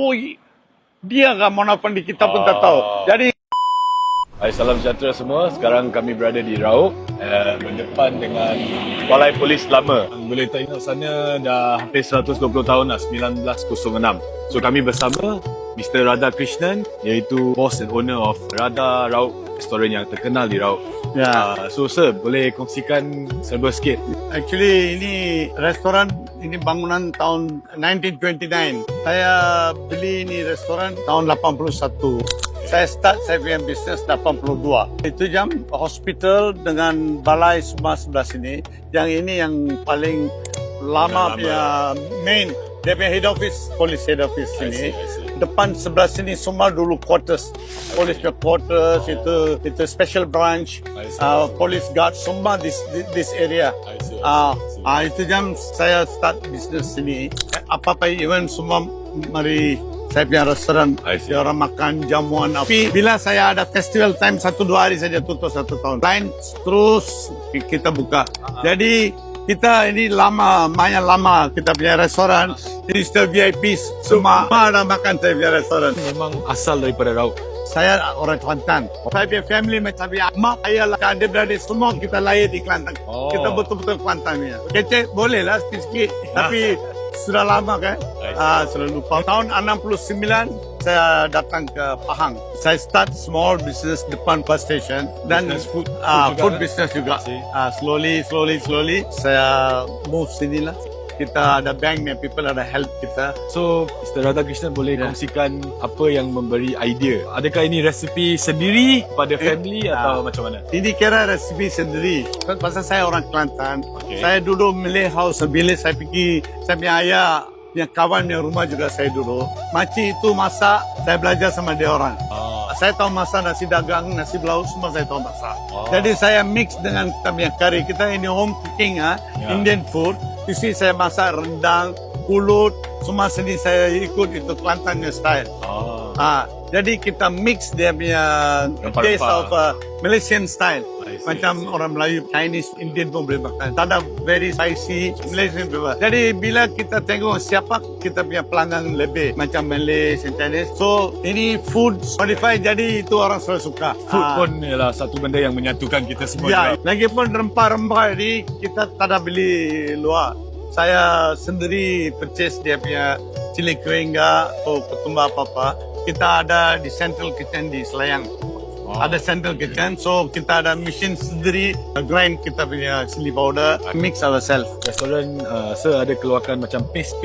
oh dia kan Mona Fandi, kita pun tak tahu. Jadi Hai, salam sejahtera semua. Sekarang kami berada di Raub, berdepan dengan Balai Polis Lama. Boleh tak ingat sana dah hampir 120 tahun dah, 1906. So kami bersama Mr. Radha Krishnan, iaitu boss and owner of Radha Raub, restoran yang terkenal di Raub. ya, So sir, boleh kongsikan serba sikit? actually ini restoran, ini bangunan tahun 1929. Saya beli ini restoran tahun 81. Saya start saya punya bisnes 82. Itu jam hospital dengan balai semua sebelah sini. Yang ini yang paling lama punya main. Dia punya head office, police head office sini. I see. Depan sebelah sini semua dulu quarters. Police quarters, itu special branch, I see. police guard, semua this area. I see. Itu jam saya start bisnes sini. Apa-apa event semua mari saya punya restoran. I see. Dia orang makan jamuan. Tapi bila saya ada festival time 1-2 hari saja tutup 1 tahun. Lain terus kita buka. Jadi kita ini lama, banyak lama kita punya restoran. Jadi setiap VIP semua ada makan saya punya restoran. Memang asal daripada Raub. Saya orang Kelantan. Saya punya family macam mak, ayah, adik-beradik semua kita lahir di Kelantan. Oh. Kita betul-betul Kelantan punya. Kecek boleh lah sikit-sikit. Tapi sudah lama kan? Sudah lupa. Tahun 69 saya datang ke Pahang. Saya start small business depan bus station dan Business food food juga, business juga. I see. Slowly saya move sini lah. Kita ada bank dan people ada help kita. So, Mr. Radha Krishnan boleh kongsikan apa yang memberi idea? Adakah ini resipi sendiri pada family atau macam mana? Ini kira resipi sendiri. Pasal saya orang Kelantan. Okay. Saya dulu Malay house. Bila saya pergi, saya punya ayah, punya kawan yang rumah juga saya dulu. Makcik itu masak, saya belajar sama dia orang. Saya tahu masak nasi dagang, nasi belau, semua saya tahu masak. Jadi saya mix dengan kita punya curry. Kita ini home cooking, Indian food. Di sini saya masak rendang, pulut, semua sini saya ikut itu Kelantannya style. Jadi kita mix dia punya taste of Malaysian style. Macam orang Melayu, Chinese, Indian pun boleh makan. Tak ada very spicy, Malaysian pun. Jadi bila kita tengok siapa kita punya pelanggan lebih, macam Malaysian, Chinese. So ini food modified, jadi itu orang selalu suka. Food pun ialah satu benda yang menyatukan kita semua. Ya, juga. lagipun rempah-rempah ini kita tak ada beli luar. Saya sendiri purchase dia punya cili keringga atau ketumbar apa-apa. Kita ada di Central Kitchen di Selayang. Ada Central Kitchen, so kita ada mesin sendiri grind kita punya chili powder, mix ourselves. Restoran sir ada keluarkan macam paste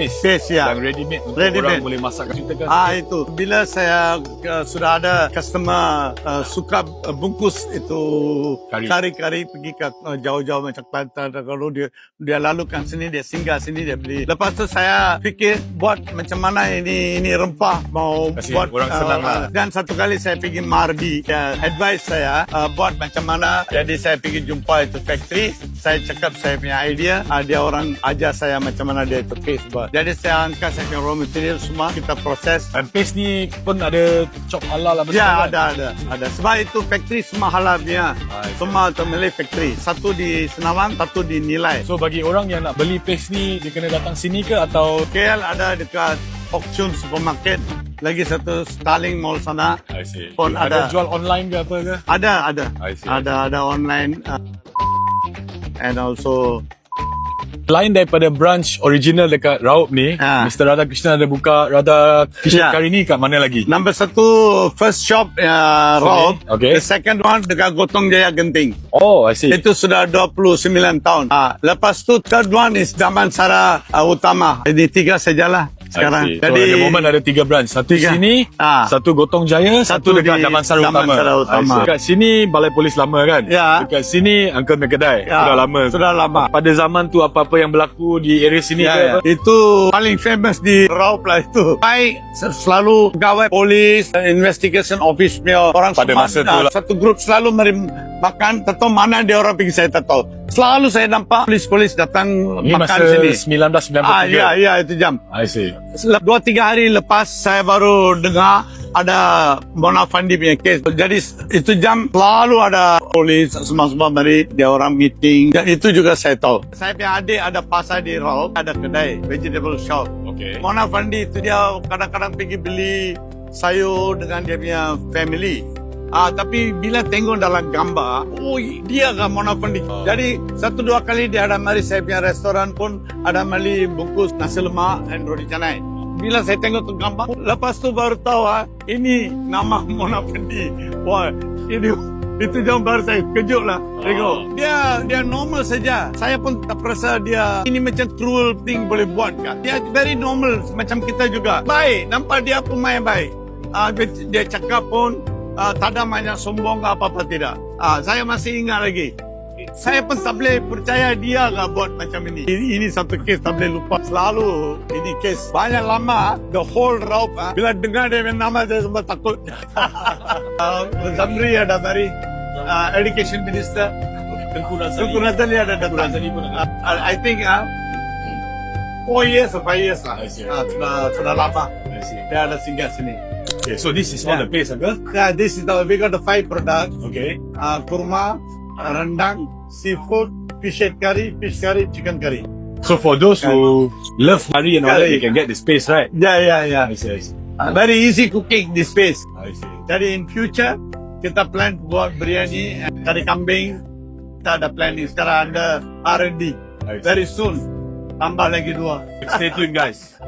Ya. yang ready made untuk Ready-made. orang boleh masak. Ceritakan sikit. Itu bila saya sudah ada customer suka bungkus itu kari-kari pergi ke jauh-jauh macam Kelantan, kalau dia lalukan sini, dia singgah sini, dia beli. Lepas tu saya fikir buat macam mana ini rempah mau Kasih buat orang senang lah. Dan satu kali saya pergi Mardi, advice saya buat macam mana. Jadi saya pergi jumpa itu factory, saya cakap saya punya idea, dia orang ajar saya macam mana dia itu paste buat. Jadi saya angkat saya punya raw material semua, kita proses. Dan paste ni pun ada chop halal lah. betul Ya, kan? ada. Sebab itu factory semua halal punya. Semua tu Malay factory. Satu di Senawang, satu di Nilai. So bagi orang yang nak beli paste ni, dia kena datang sini ke atau? KL ada dekat Auction Supermarket. Lagi satu Starling Mall sana. I see. Pun ada. Jual online ke apa ke? Ada. I see. Ada online. And also Lain daripada branch original dekat Raub ni, Mr. Radha Krishnan ada buka Radha Krishnan Kari ni kat mana lagi? number 1 first shop Raub. Okay. The second one dekat Gotong Jaya Genting. Oh, I see. Itu sudah 29 tahun. Lepas tu third one is Damansara Utama. Ini 3 sajalah sekarang. So, at the moment ada 3 branch. Satu sini, satu Gotong Jaya, satu dekat di Damansara Utama. Dekat sini Balai Polis Lama kan? Ya. Dekat sini Uncle Mekedai. Ya. Sudah lama. Pada zaman tu apa-apa yang berlaku di area sini ke apa? Itu paling famous di Raub lah itu. Baik, selalu pegawai polis, investigation office punya orang Pada semua, masa tu lah. satu grup selalu makan, tak tahu mana dia orang pergi, saya tak tahu. Selalu saya nampak polis-polis datang Ini makan masa sini. 1993. Ya, itu jam. I see. 2-3 hari lepas saya baru dengar ada Mona Fandi punya case. Jadi itu jam selalu ada polis semua mari dia orang meeting. Dan itu juga saya tahu. Saya punya adik ada pasar di Raub, ada kedai vegetable shop. Okay. Mona Fandi itu dia kadang-kadang pergi beli sayur dengan dia punya family. Tapi bila tengok dalam gambar, oh dia kan Mona Fandi. Jadi 1-2 kali dia ada mari saya punya restoran pun ada mari bungkus nasi lemak dan roti canai. Bila saya tengok tu gambar, lepas tu baru tahu ini nama Mona Fandi. Wah, itu jam baru saya kejut lah. Tengok, dia normal saja. Saya pun tak perasa dia ini macam cruel thing boleh buat kan. Dia very normal macam kita juga. Baik, nampak dia pemain baik. Dia cakap pun tak ada banyak sombong ke apa-apa tidak. Saya masih ingat lagi. Saya pun tak boleh percaya dia lah buat macam ini. Ini satu kes tak boleh lupa. Selalu ini kes banyak lama. The whole route. Bila dengar dia punya nama saya sempat takut. Zamri ada dari Education Minister. Tengku Razali ada datang. I think 4 years or 5 years lah. Sudah lama. Dia ada singgah sini. Okay, so this is all the place, Uncle? Yeah, this is we got the 5 products. Okay. Kurma, rendang, seafood, fish head curry, chicken curry. So for those who love curry and all that, they can get the space, right? Yeah. I see. Very easy cooking this space. I see. Jadi in future kita plan buat biryani, kari kambing. Kita ada planning sekarang ada R&D. I see. Very soon tambah lagi 2. Stay tuned, guys.